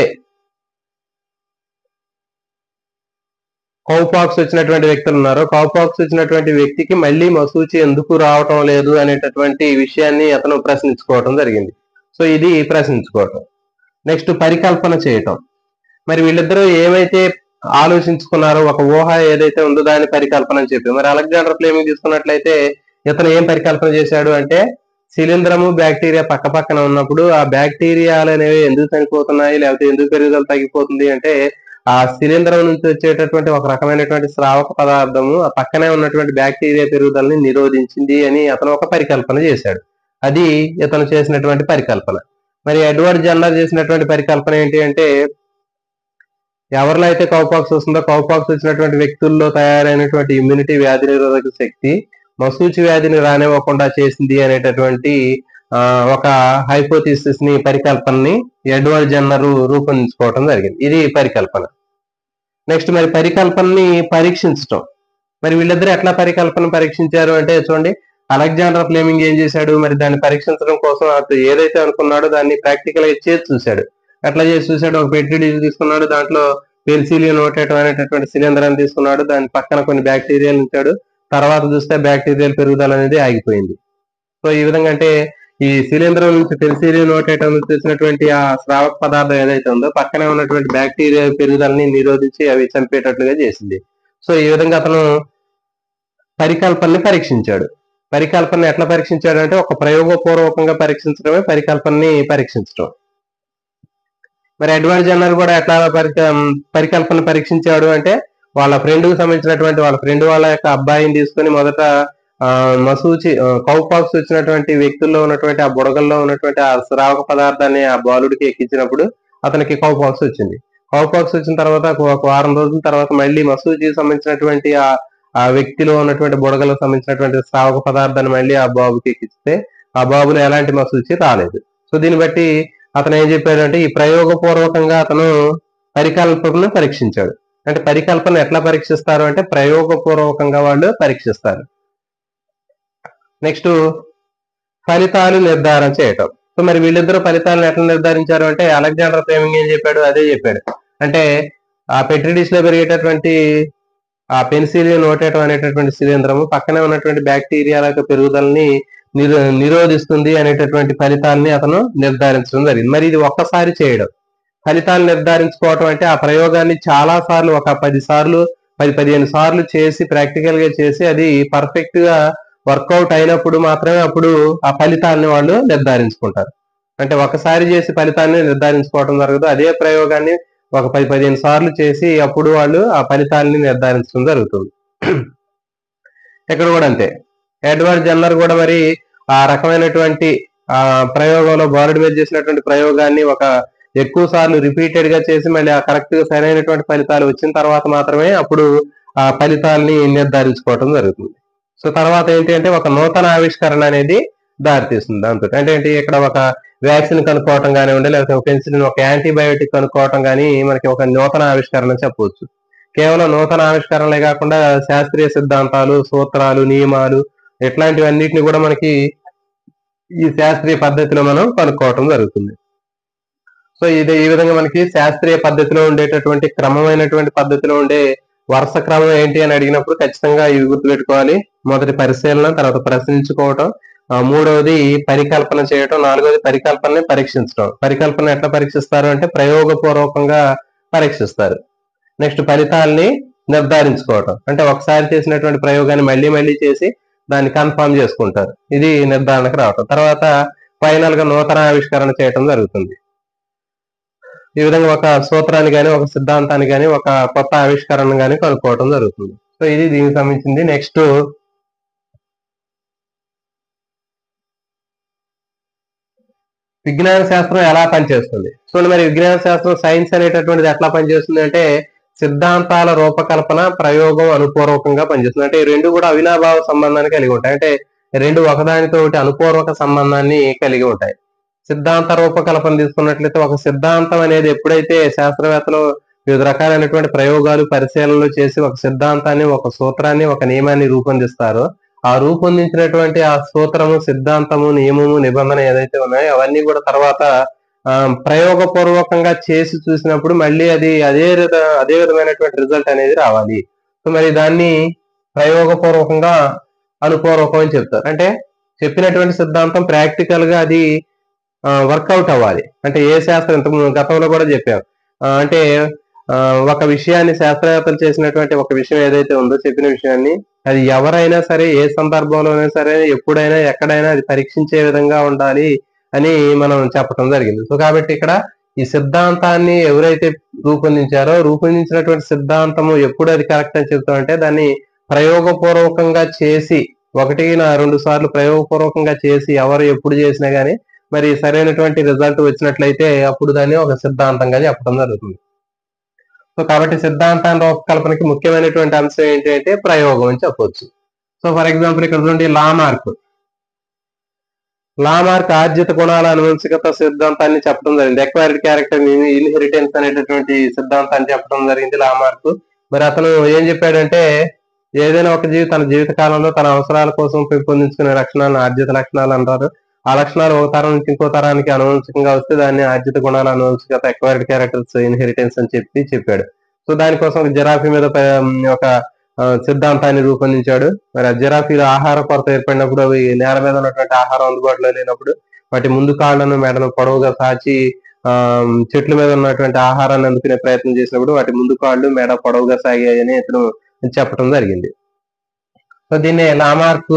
A: కౌపాక్స్ వచ్చినటువంటి వ్యక్తులు ఉన్నారో, కౌపాక్స్ వచ్చినటువంటి వ్యక్తికి మళ్ళీ మసూచి ఎందుకు రావటం లేదు అనేటటువంటి విషయాన్ని అతను ప్రశ్నించుకోవటం జరిగింది. సో ఇది ప్రశ్నించుకోవటం. నెక్స్ట్ పరికల్పన చేయటం. మరి వీళ్ళిద్దరూ ఏమైతే ఆలోచించుకున్నారో, ఒక ఊహ ఏదైతే ఉందో దాన్ని పరికల్పన అని చెప్పి, మరి అలెగ్జాండర్ ఫ్లేమింగ్ తీసుకున్నట్లయితే ఇతను ఏం పరికల్పన చేశాడు అంటే, శిలీంధ్రము బ్యాక్టీరియా పక్కన ఉన్నప్పుడు ఆ బ్యాక్టీరియాలు అనేవి ఎందుకు చనిపోతున్నాయి, లేకపోతే ఎందుకు పెరుగుదల తగ్గిపోతుంది అంటే, ఆ శిలీంధ్రం నుంచి వచ్చేటటువంటి ఒక రకమైనటువంటి శ్రావక పదార్థము ఆ పక్కనే ఉన్నటువంటి బ్యాక్టీరియా పెరుగుదలని నిరోధించింది అని అతను ఒక పరికల్పన చేశాడు. అది ఇతను చేసినటువంటి పరికల్పన. మరి ఎడ్వర్డ్ జన్నర్ చేసినటువంటి పరికల్పన ఏంటి అంటే, ఎవరిలో అయితే కౌపాక్స్ వస్తుందో, కౌపాక్స్ వచ్చినటువంటి వ్యక్తుల్లో తయారైనటువంటి ఇమ్యూనిటీ, వ్యాధి నిరోధక శక్తి మసూచి వ్యాధిని రానివ్వకుండా చేసింది అనేటటువంటి ఒక హైపోథిసిస్ ని, పరికల్పనని ఎడ్వర్డ్ జన్నర్ రూపొందించుకోవటం జరిగింది. ఇది పరికల్పన. నెక్స్ట్ మరి పరికల్పనని పరీక్షించటం. మరి వీళ్ళిద్దరు ఎట్లా పరికల్పన పరీక్షించారు అంటే, చూడండి, అలెగ్జాండర్ ఫ్లేమింగ్ ఏం చేశాడు, మరి దాన్ని పరీక్షించడం కోసం అతను ఏదైతే అనుకున్నాడో దాన్ని ప్రాక్టికల్ గా చేసి చూశాడు. ఎట్లా చేసి చూశాడు, ఒక పెట్రీ డిష్ తీసుకున్నాడు, దాంట్లో పెన్సిలియం నోటేటం అనేటటువంటి శిలీంధ్రాన్ని తీసుకున్నాడు, దాని పక్కన కొన్ని బ్యాక్టీరియాలు ఉంచాడు, తర్వాత చూస్తే బ్యాక్టీరియల్ పెరుగుదల అనేది ఆగిపోయింది. సో ఈ విధంగా అంటే ఈ శిలీంధ్రం నుంచి పెన్సిలియం నోటేటం చేసినటువంటి ఆ శ్రావక పదార్థం ఏదైతే ఉందో పక్కనే ఉన్నటువంటి బ్యాక్టీరియా పెరుగుదలని నిరోధించి అవి చంపేటట్లుగా చేసింది. సో ఈ విధంగా అతను పరికల్పనని పరీక్షించాడు. పరికల్పన ఎట్లా పరీక్షించాడు అంటే, ఒక ప్రయోగపూర్వకంగా పరీక్షించడమే పరికల్పనని పరీక్షించడం. మరి ఎడ్వర్డ్ జన్నర్ కూడా ఎట్లా పరికల్పన పరీక్షించాడు అంటే, వాళ్ళ ఫ్రెండ్ కు సంబంధించినటువంటి వాళ్ళ ఫ్రెండ్ వాళ్ళ యొక్క అబ్బాయిని తీసుకొని మొదట మసూచి కౌపాక్స్ వచ్చినటువంటి వ్యక్తుల్లో ఉన్నటువంటి ఆ బుడగల్లో ఉన్నటువంటి ఆ శ్రావక పదార్థాన్ని ఆ బాలుడికి ఎక్కించినప్పుడు అతనికి కౌపాక్స్ వచ్చింది. కౌపాక్స్ వచ్చిన తర్వాత ఒక వారం రోజుల తర్వాత మళ్ళీ మసూచికి సంబంధించినటువంటి ఆ వ్యక్తిలో ఉన్నటువంటి బుడగలకు సంబంధించినటువంటి శ్రావక పదార్థాన్ని మళ్ళీ ఆ బాబుకి ఎక్కిస్తే ఆ బాబులో ఎలాంటి మసూచి రాలేదు. సో దీన్ని బట్టి అతను ఏం చెప్పాడంటే, ఈ ప్రయోగపూర్వకంగా అతను పరికల్పనను పరీక్షించాడు. అంటే పరికల్పన ఎట్లా పరీక్షిస్తారు అంటే, ప్రయోగపూర్వకంగా వాళ్ళు పరీక్షిస్తారు. నెక్స్ట్ ఫలితాలు నిర్ధారణ చేయటం. సో మరి వీళ్ళిద్దరూ ఫలితాలను ఎట్లా నిర్ధారించారు అంటే, అలెగ్జాండర్ ఫ్లేమింగ్ ఏం చెప్పాడు అదే చెప్పాడు. అంటే ఆ పెట్రీ డిష్ లో పెరిగేటటువంటి ఆ పెన్సిలియం నోటేటం అనేటటువంటి శిలీంధ్రము పక్కనే ఉన్నటువంటి బ్యాక్టీరియాల యొక్క పెరుగుదలని నిరోధిస్తుంది అనేటటువంటి ఫలితాన్ని అతను నిర్ధారించడం జరిగింది. మరి ఇది ఒక్కసారి చేయడం, ఫలితాలు నిర్ధారించుకోవటం అంటే ఆ ప్రయోగాన్ని చాలా సార్లు, ఒక 10 సార్లు 10-15 సార్లు చేసి ప్రాక్టికల్ గా చేసి అది పర్ఫెక్ట్ గా వర్కౌట్ అయినప్పుడు మాత్రమే అప్పుడు ఆ ఫలితాన్ని వాళ్ళు నిర్ధారించుకుంటారు. అంటే ఒకసారి చేసి ఫలితాన్ని నిర్ధారించుకోవడం జరగదు. అదే ప్రయోగాన్ని ఒక 10-15 సార్లు చేసి అప్పుడు వాళ్ళు ఆ ఫలితాలని నిర్ధారించడం జరుగుతుంది. ఇక్కడ కూడా అంతే. ఎడ్వర్డ్ జెన్నర్ కూడా మరి ఆ రకమైనటువంటి ప్రయోగంలో బాలుడి మీద చేసినటువంటి ప్రయోగాన్ని ఒక ఎక్కువ సార్లు రిపీటెడ్ గా చేసి మళ్ళీ ఆ కరెక్ట్ గా సరైనటువంటి ఫలితాలు వచ్చిన తర్వాత మాత్రమే అప్పుడు ఆ ఫలితాలని నిర్ధారించుకోవటం జరుగుతుంది. సో తర్వాత ఏంటి అంటే ఒక నూతన ఆవిష్కరణ అనేది దారితీస్తుంది దాంతో. అంటే ఏంటి, ఇక్కడ ఒక వ్యాక్సిన్ కనుక్కోవటం కానివ్వండి, లేకపోతే ఒక పెన్సిలిన్, ఒక యాంటీబయోటిక్ కనుక్కోవటం కానీ మనకి ఒక నూతన ఆవిష్కరణ చెప్పవచ్చు. కేవలం నూతన ఆవిష్కరణలే కాకుండా శాస్త్రీయ సిద్ధాంతాలు, సూత్రాలు, నియమాలు ఇట్లాంటివన్నిటిని కూడా మనకి ఈ శాస్త్రీయ పద్ధతిలో మనం కనుక్కోవటం జరుగుతుంది. సో ఇది ఈ విధంగా మనకి శాస్త్రీయ పద్ధతిలో ఉండేటటువంటి క్రమమైనటువంటి పద్ధతిలో ఉండే వరుస క్రమం ఏంటి అని అడిగినప్పుడు ఖచ్చితంగా ఇవి గుర్తుపెట్టుకోవాలి. మొదటి పరిశీలన, తర్వాత ప్రశ్నించుకోవటం, మూడవది పరికల్పన చేయటం, నాలుగవది పరికల్పనని పరీక్షించడం. పరికల్పన ఎట్లా పరీక్షిస్తారు అంటే ప్రయోగపూర్వకంగా పరీక్షిస్తారు. నెక్స్ట్ ఫలితాలని నిర్ధారించుకోవటం, అంటే ఒకసారి చేసినటువంటి ప్రయోగాన్ని మళ్ళీ మళ్ళీ చేసి దాన్ని కన్ఫర్మ్ చేసుకుంటారు. ఇది నిర్ధారణకు రావటం. తర్వాత ఫైనల్ గా నూతన ఆవిష్కరణ చేయటం జరుగుతుంది. ఈ విధంగా ఒక సూత్రాన్ని కానీ, ఒక సిద్ధాంతాన్ని కానీ, ఒక కొత్త ఆవిష్కరణ కానీ కనుక్కోవటం జరుగుతుంది. సో ఇది దీనికి సంబంధించింది. నెక్స్ట్ విజ్ఞాన శాస్త్రం ఎలా పనిచేస్తుంది. సో మరి విజ్ఞాన శాస్త్రం, సైన్స్ అనేటటువంటిది ఎట్లా పనిచేస్తుంది అంటే సిద్ధాంతాల రూపకల్పన, ప్రయోగం అనుపూర్వకంగా పనిచేస్తుంది. అంటే ఈ రెండు కూడా అవినాభావ సంబంధాన్ని కలిగి ఉంటాయి. అంటే రెండు ఒకదానితో ఒకటి అనుపూర్వక సంబంధాన్ని కలిగి ఉంటాయి. సిద్ధాంత రూపకల్పన తీసుకున్నట్లయితే ఒక సిద్ధాంతం అనేది ఎప్పుడైతే శాస్త్రవేత్తలు వివిధ రకాలైనటువంటి ప్రయోగాలు, పరిశీలనలు చేసి ఒక సిద్ధాంతాన్ని, ఒక సూత్రాన్ని, ఒక నియమాన్ని రూపొందిస్తారో ఆ రూపొందించినటువంటి ఆ సూత్రము, సిద్ధాంతము, నియమము, నిబంధన ఏదైతే ఉన్నాయో అవన్నీ కూడా తర్వాత ప్రయోగపూర్వకంగా చేసి చూసినప్పుడు మళ్ళీ అది అదే విధమైనటువంటి రిజల్ట్ అనేది రావాలి. సో మరి దాన్ని ప్రయోగపూర్వకంగా అనుపూర్వకం అని చెప్తారు. అంటే చెప్పినటువంటి సిద్ధాంతం ప్రాక్టికల్ గా అది వర్కౌట్ అవ్వాలి. అంటే ఏ శాస్త్రం, ఇంత గతంలో కూడా చెప్పాం, అంటే ఒక విషయాన్ని శాస్త్రవేత్తలు చేసినటువంటి ఒక విషయం ఏదైతే ఉందో, చెప్పిన విషయాన్ని అది ఎవరైనా సరే, ఏ సందర్భంలోనైనా సరే, ఎప్పుడైనా ఎక్కడైనా అది పరీక్షించే విధంగా ఉండాలి అని మనం చెప్పడం జరిగింది. సో కాబట్టి ఇక్కడ ఈ సిద్ధాంతాన్ని ఎవరైతే రూపొందించినటువంటి సిద్ధాంతము ఎప్పుడు అది కరెక్ట్ అని చెప్తామంటే దాన్ని ప్రయోగపూర్వకంగా చేసి, 1-2 సార్లు ప్రయోగపూర్వకంగా చేసి ఎవరు ఎప్పుడు చేసినా గానీ మరి సరైనటువంటి రిజల్ట్ వచ్చినట్లయితే అప్పుడు దాన్ని ఒక సిద్ధాంతంగా చెప్పడం జరుగుతుంది. సో కాబట్టి సిద్ధాంతాన్ని రూపకల్పనకి ముఖ్యమైనటువంటి అంశం ఏంటి అంటే ప్రయోగం అని చెప్పొచ్చు. సో ఫర్ ఎగ్జాంపుల్ ఇక్కడ చూడండి, లా మార్క్ ఆర్జిత గుణాల అనువంశికత సిద్ధాంతాన్ని చెప్పడం జరిగింది. ఎక్వైర్డ్ క్యారెక్టర్ ఇన్హెరిటెన్స్ అనేటటువంటి సిద్ధాంతాన్ని చెప్పడం జరిగింది లా మార్క్. మరి అతను ఏం చెప్పాడంటే ఏదైనా ఒక జీవి తన జీవిత కాలంలో తన అవసరాల కోసం పెంపొందించుకునే లక్షణాలను ఆర్జిత లక్షణాలు అంటారు. ఆ లక్షణాలు ఒక తరం నుంచి ఇంకో తరానికి అనువంశికంగా వస్తే దాన్ని ఆర్జిత గుణాల అనువంశికత, ఎక్వైర్డ్ క్యారెక్టర్స్ ఇన్హెరిటెన్స్ అని చెప్పాడు. సో దానికోసం జిరాఫీ మీద ఒక సిద్ధాంతాన్ని రూపొందించాడు. మరి ఆ జిరాఫీలో ఆహార కొరత ఏర్పడినప్పుడు, అవి నేల మీద ఉన్నటువంటి ఆహారం అందుబాటులో లేనప్పుడు వాటి ముందు కాళ్లను, మెడను పొడవుగా సాచి చెట్ల మీద ఉన్నటువంటి ఆహారాన్ని అందుకునే ప్రయత్నం చేసినప్పుడు వాటి ముందు కాళ్ళు, మెడ పొడవుగా సాగాయని ఇతను చెప్పడం జరిగింది. సో దీన్ని లామార్క్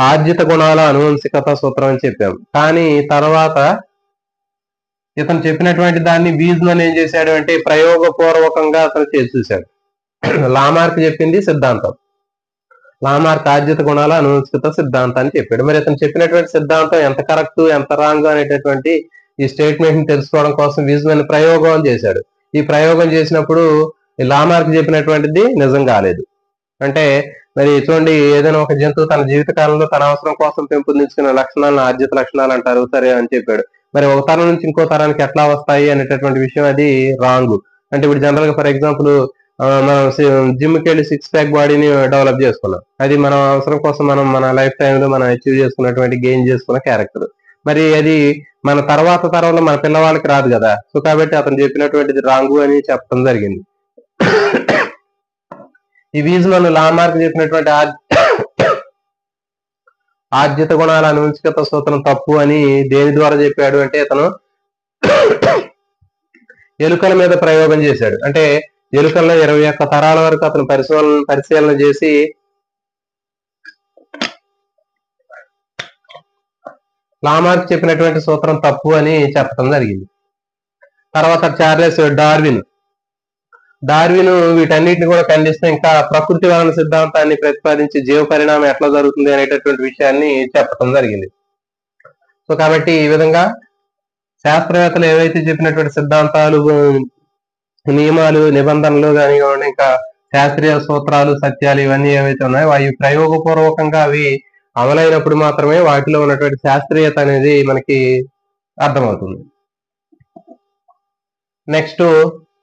A: ఆర్జిత గుణాల అనువంశికత సూత్రం అని చెప్పాం. కానీ తర్వాత ఇతను చెప్పినటువంటి దాన్ని వీజ్మన్ ఏం చేశాడు అంటే ప్రయోగపూర్వకంగా అతను చేసి చూశాడు. లామార్క్ చెప్పింది సిద్ధాంతం, లామార్క్ ఆర్జిత గుణాల అనువంశికత సిద్ధాంతాన్ని చెప్పాడు. మరి అతను చెప్పినటువంటి సిద్ధాంతం ఎంత కరెక్ట్, ఎంత రాంగ్ అనేటటువంటి ఈ స్టేట్మెంట్ ని తెలుసుకోవడం కోసం వీజ్మన్ ప్రయోగం చేశాడు. ఈ ప్రయోగం చేసినప్పుడు లామార్క్ చెప్పినటువంటిది నిజం కాలేదు. అంటే మరి చూడండి, ఏదైనా ఒక జంతువు తన జీవిత కాలంలో తన అవసరం కోసం పెంపొందించుకునే లక్షణాలను ఆర్జిత లక్షణాలు అంటారు, సరే అని చెప్పాడు. మరి ఒక తరం నుంచి ఇంకో తరానికి ఎట్లా వస్తాయి అనేటటువంటి విషయం అది రాంగ్. అంటే ఇప్పుడు జనరల్ గా ఫర్ ఎగ్జాంపుల్ మనం జిమ్కి వెళ్ళి 6 ప్యాక్ బాడీని డెవలప్ చేసుకున్నాం. అది మన అవసరం కోసం మనం మన లైఫ్ టైంలో మనం అచీవ్ చేసుకున్నటువంటి, గెయిన్ చేసుకున్న క్యారెక్టర్. మరి అది మన తర్వాత తరంలో మన పిల్లవాళ్ళకి రాదు కదా. సో కాబట్టి అతను చెప్పినటువంటిది రాంగు అని చెప్పడం జరిగింది. ఈ వీజ్మన్ లామార్క్ చెప్పినటువంటి ఆర్జిత గుణాల అనువంశికత సూత్రం తప్పు అని దేని ద్వారా చెప్పాడు అంటే ఇతను ఎలుకల మీద ప్రయోగం చేశాడు. అంటే ఎలుకల్లో 21 తరాల వరకు అతను పరిశీలన చేసి లామార్క్ చెప్పినటువంటి సూత్రం తప్పు అని చెప్పడం జరిగింది. తర్వాత చార్లెస్ డార్విన్ డార్విన్ వీటన్నిటిని కూడా ఖండిస్తూ ఇంకా ప్రకృతి వలన సిద్ధాంతాన్ని ప్రతిపాదించి జీవ పరిణామం ఎట్లా జరుగుతుంది అనేటటువంటి విషయాన్ని చెప్పడం జరిగింది. సో కాబట్టి ఈ విధంగా శాస్త్రవేత్తలు ఏవైతే చెప్పినటువంటి సిద్ధాంతాలు, నియమాలు, నిబంధనలు కానివ్వండి, ఇంకా శాస్త్రీయ సూత్రాలు, సత్యాలు ఇవన్నీ ఏవైతే ఉన్నాయో అవి ప్రయోగపూర్వకంగా అవి అమలైనప్పుడు మాత్రమే వాటిలో ఉన్నటువంటి శాస్త్రీయత అనేది మనకి అర్థమవుతుంది. నెక్స్ట్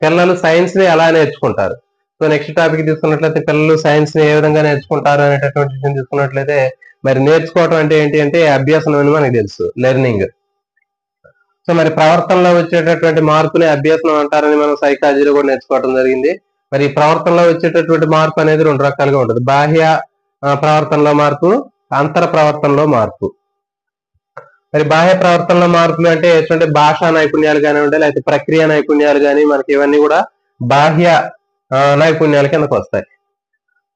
A: పిల్లలు సైన్స్ ని ఎలా నేర్చుకుంటారు. సో నెక్స్ట్ టాపిక్ తీసుకున్నట్లయితే పిల్లలు సైన్స్ ని ఏ విధంగా నేర్చుకుంటారు అనేటటువంటి విషయం తీసుకున్నట్లయితే మరి నేర్చుకోవటం అంటే ఏంటి అంటే అభ్యాసం అని మనకు తెలుసు, లెర్నింగ్. సో మరి ప్రవర్తనలో వచ్చేటటువంటి మార్పుని అభ్యాసం అంటారని మనం సైకాలజీలో కూడా నేర్చుకోవడం జరిగింది. మరి ప్రవర్తనలో వచ్చేటటువంటి మార్పు అనేది రెండు రకాలుగా ఉంటుంది. బాహ్య ప్రవర్తనలో మార్పు, అంతర ప్రవర్తనలో మార్పు. మరి బాహ్య ప్రవర్తనలో మార్పులు అంటే ఎటువంటి భాషా నైపుణ్యాలు కానివ్వండి, లేకపోతే ప్రక్రియ నైపుణ్యాలు కానీ మనకి ఇవన్నీ కూడా బాహ్య నైపుణ్యాల కిందకు వస్తాయి.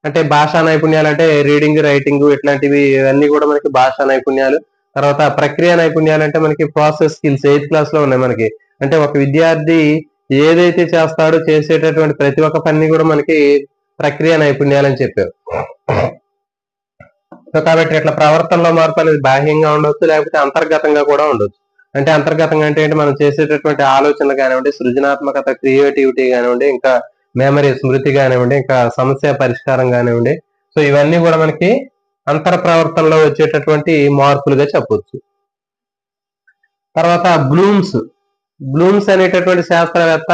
A: అంటే భాషా నైపుణ్యాలు అంటే రీడింగ్, రైటింగ్ ఇట్లాంటివి ఇవన్నీ కూడా మనకి భాషా నైపుణ్యాలు. తర్వాత ప్రక్రియ నైపుణ్యాలు అంటే మనకి ప్రాసెస్ స్కిల్స్ 8th క్లాస్ లో ఉన్నాయి మనకి. అంటే ఒక విద్యార్థి ఏదైతే చేస్తాడో చేసేటటువంటి ప్రతి ఒక్క పని కూడా మనకి ప్రక్రియ నైపుణ్యాలు అని చెప్పారు. సో కాబట్టి ఇట్లా ప్రవర్తనలో మార్పు అనేది బాహ్యంగా ఉండొచ్చు, లేకపోతే అంతర్గతంగా కూడా ఉండొచ్చు. అంటే అంతర్గతంగా అంటే ఏంటి, మనం చేసేటటువంటి ఆలోచనలు కానివ్వండి, సృజనాత్మకత, క్రియేటివిటీ కానివ్వండి, ఇంకా మెమరీ, స్మృతి కానివ్వండి, ఇంకా సమస్య పరిష్కారం కానివ్వండి. సో ఇవన్నీ కూడా మనకి అంతర ప్రవర్తనలో వచ్చేటటువంటి మార్పులుగా చెప్పొచ్చు. తర్వాత బ్లూమ్స్ అనేటటువంటి శాస్త్రవేత్త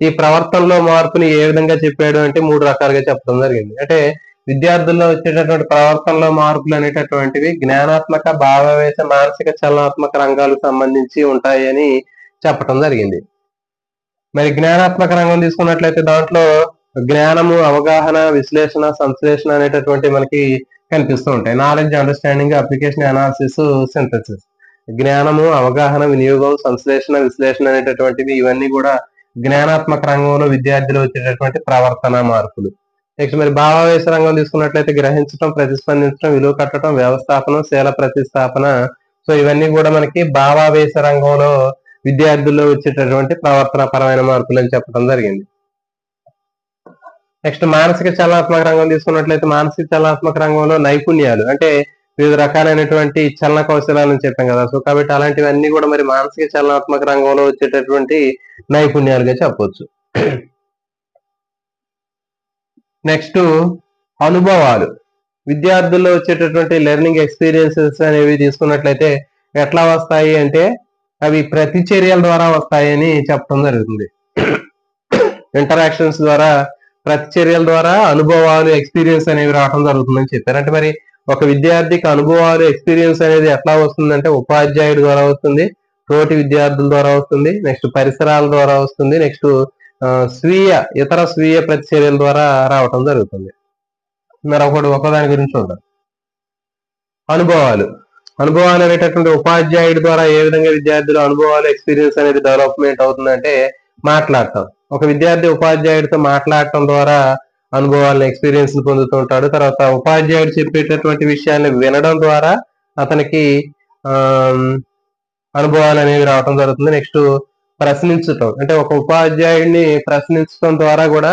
A: ఈ ప్రవర్తనలో మార్పుని ఏ విధంగా చెప్పాడు అంటే 3 రకాలుగా చెప్పడం జరిగింది. అంటే విద్యార్థుల్లో వచ్చేటటువంటి ప్రవర్తనలో మార్పులు అనేటటువంటివి జ్ఞానాత్మక, భావావేశ, మానసిక చలనాత్మక రంగాలకు సంబంధించి ఉంటాయి అని చెప్పడం జరిగింది. మరి జ్ఞానాత్మక రంగం తీసుకున్నట్లయితే దాంట్లో జ్ఞానము, అవగాహన, విశ్లేషణ, సంశ్లేషణ అనేటటువంటి మనకి కనిపిస్తూ ఉంటాయి. Knowledge, understanding, application, analysis, synthesis. జ్ఞానము, అవగాహన, వినియోగం, సంశ్లేషణ, విశ్లేషణ అనేటటువంటివి ఇవన్నీ కూడా జ్ఞానాత్మక రంగంలో విద్యార్థులు వచ్చేటటువంటి ప్రవర్తన మార్పులు. నెక్స్ట్ మరి భావావేశ రంగం తీసుకున్నట్లయితే గ్రహించడం, ప్రతిస్పందించడం, విలువ కట్టడం, వ్యవస్థాపనం, శీల ప్రతిస్థాపన. సో ఇవన్నీ కూడా మనకి భావావేశ రంగంలో విద్యార్థుల్లో వచ్చేటటువంటి ప్రవర్తన పరమైన మార్పులు అని చెప్పడం జరిగింది. నెక్స్ట్ మానసిక చలనాత్మక రంగం తీసుకున్నట్లయితే మానసిక చలనాత్మక రంగంలో నైపుణ్యాలు అంటే వివిధ రకాలైనటువంటి చలన కౌశలాలను చెప్పాం కదా. సో కాబట్టి అలాంటివన్నీ కూడా మరి మానసిక చలనాత్మక రంగంలో వచ్చేటటువంటి నైపుణ్యాలుగా చెప్పొచ్చు. నెక్స్ట్ అనుభవాలు, విద్యార్థుల్లో వచ్చేటటువంటి లెర్నింగ్ ఎక్స్పీరియన్సెస్ అనేవి తీసుకున్నట్లయితే ఎట్లా వస్తాయి అంటే అవి ప్రతిచర్యల ద్వారా వస్తాయని చెప్పడం జరుగుతుంది. ఇంటరాక్షన్స్ ద్వారా, ప్రతిచర్యల ద్వారా అనుభవాలు, ఎక్స్పీరియన్స్ అనేవి రావడం జరుగుతుందని చెప్పారు. అంటే మరి ఒక విద్యార్థికి అనుభవాలు, ఎక్స్పీరియన్స్ అనేది ఎట్లా వస్తుందంటే ఉపాధ్యాయుడి ద్వారా వస్తుంది, తోటి విద్యార్థుల ద్వారా వస్తుంది, నెక్స్ట్ పరిసరాల ద్వారా వస్తుంది, నెక్స్ట్ ఇతర స్వీయ ప్రతిచర్యల ద్వారా రావటం జరుగుతుంది. మరి ఒకదాని గురించి చూద్దాం. అనుభవాలు అనేటటువంటి ఉపాధ్యాయుడి ద్వారా ఏ విధంగా విద్యార్థులు అనుభవాలు, ఎక్స్పీరియన్స్ అనేది డెవలప్మెంట్ అవుతుందంటే మాట్లాడటం. ఒక విద్యార్థి ఉపాధ్యాయుడితో మాట్లాడటం ద్వారా అనుభవాలను, ఎక్స్పీరియన్స్ పొందుతూ ఉంటాడు. తర్వాత ఉపాధ్యాయుడు చెప్పేటటువంటి విషయాన్ని వినడం ద్వారా అతనికి అనుభవాలు అనేవి రావటం జరుగుతుంది. నెక్స్ట్ ప్రశ్నించటం, అంటే ఒక ఉపాధ్యాయుడిని ప్రశ్నించడం ద్వారా కూడా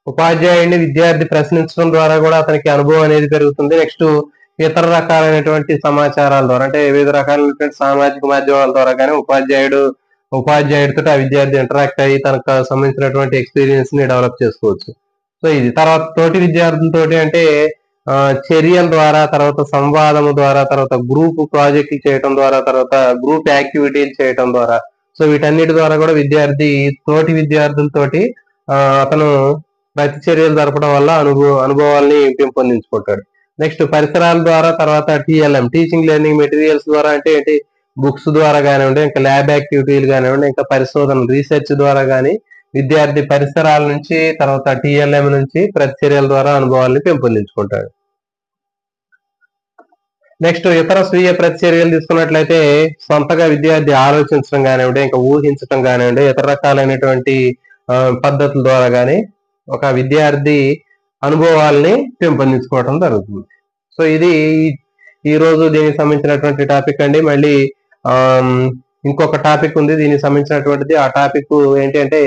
A: ఉపాధ్యాయుడిని విద్యార్థి ప్రశ్నించడం ద్వారా కూడా అతనికి అనుభవం అనేది పెరుగుతుంది. నెక్స్ట్ ఇతర రకాలైనటువంటి సమాచారాల ద్వారా అంటే వివిధ రకాలైనటువంటి సామాజిక మాధ్యమాల ద్వారా కానీ ఉపాధ్యాయుడితో ఆ విద్యార్థి ఇంటరాక్ట్ అయ్యి తనకు సంబంధించినటువంటి ఎక్స్పీరియన్స్ ని డెవలప్ చేసుకోవచ్చు. సో ఇది తర్వాత తోటి విద్యార్థులతోటి అంటే చర్యల ద్వారా, తర్వాత సంవాదము ద్వారా, తర్వాత గ్రూప్ ప్రాజెక్టులు చేయడం ద్వారా, తర్వాత గ్రూప్ యాక్టివిటీలు చేయడం ద్వారా, సో వీటన్నిటి ద్వారా కూడా విద్యార్థి తోటి విద్యార్థులతోటి అతను ప్రతిచర్యలు జరపడం వల్ల అనుభవాల్ని పెంపొందించుకుంటాడు. నెక్స్ట్ పరిసరాల ద్వారా, తర్వాత TLM, టీచింగ్ లెర్నింగ్ మెటీరియల్స్ ద్వారా అంటే ఏంటి, బుక్స్ ద్వారా కానివ్వండి, ఇంకా ల్యాబ్ యాక్టివిటీలు కానివ్వండి, ఇంకా పరిశోధన రీసెర్చ్ ద్వారా కానీ విద్యార్థి పరిసరాల నుంచి, తర్వాత TLM నుంచి ప్రతిచర్యల ద్వారా అనుభవాల్ని పెంపొందించుకుంటాడు. నెక్స్ట్ ఇతర స్వీయ ప్రతిచర్యలు తీసుకున్నట్లయితే సొంతగా విద్యార్థి ఆలోచించడం కానివ్వండి, ఇంకా ఊహించడం కానివ్వండి, ఇతర రకాలైనటువంటి పద్ధతుల ద్వారా కానీ ఒక విద్యార్థి అనుభవాల్ని పెంపొందించుకోవడం జరుగుతుంది. సో ఇది ఈ రోజు దీనికి సంబంధించినటువంటి టాపిక్ అండి. మళ్ళీ ఇంకొక టాపిక్ ఉంది దీనికి సంబంధించినటువంటిది. ఆ టాపిక్ ఏంటి అంటే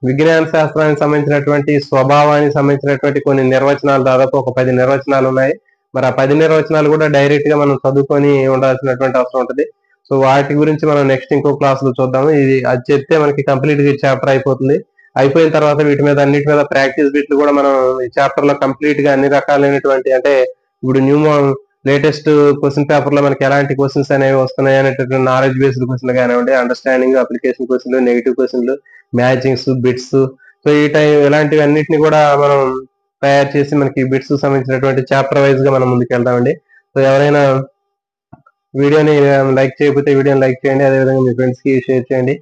A: విజ్ఞాన శాస్త్రానికి సంబంధించినటువంటి స్వభావానికి సంబంధించినటువంటి కొన్ని నిర్వచనాలు, దాదాపు ఒక 10 నిర్వచనాలు ఉన్నాయి. మరి ఆ 10 నిర్వచనాలు కూడా డైరెక్ట్ గా మనం చదువుకొని ఉండాల్సినటువంటి అవసరం ఉంటుంది. సో వాటి గురించి మనం నెక్స్ట్ ఇంకో క్లాస్ లో చూద్దాము. అది చెప్తే మనకి కంప్లీట్ గా చాప్టర్ అయిపోతుంది. అయిపోయిన తర్వాత వీటి మీద అన్నిటి మీద ప్రాక్టీస్ బిట్లు కూడా మనం ఈ చాప్టర్ లో కంప్లీట్ గా అన్ని రకాలైనటువంటి, అంటే ఇప్పుడు లేటెస్ట్ క్వశ్చన్ పేపర్ లో మనకి ఎలాంటి క్వశ్చన్స్ అనేవి వస్తున్నాయి అనేటటువంటి నాలెడ్జ్ బేస్డ్ క్వశ్చన్లు కానివ్వండి, అండర్స్టాండింగ్ అప్లికేషన్ క్వశ్చన్లు, నెగిటివ్ క్వశ్చన్లు, మ్యాచింగ్స్, బిట్స్, సో ఇలాంటివి అన్నిటిని కూడా మనం తయారు చేసి మనకి బిట్స్ సంబంధించినటువంటి చాప్టర్ వైజ్ గా మనం ముందుకు వెళ్దామండి. సో ఎవరైనా వీడియోని లైక్ చేయకపోతే వీడియోని లైక్ చేయండి, అదేవిధంగా మీ ఫ్రెండ్స్ కి షేర్ చేయండి.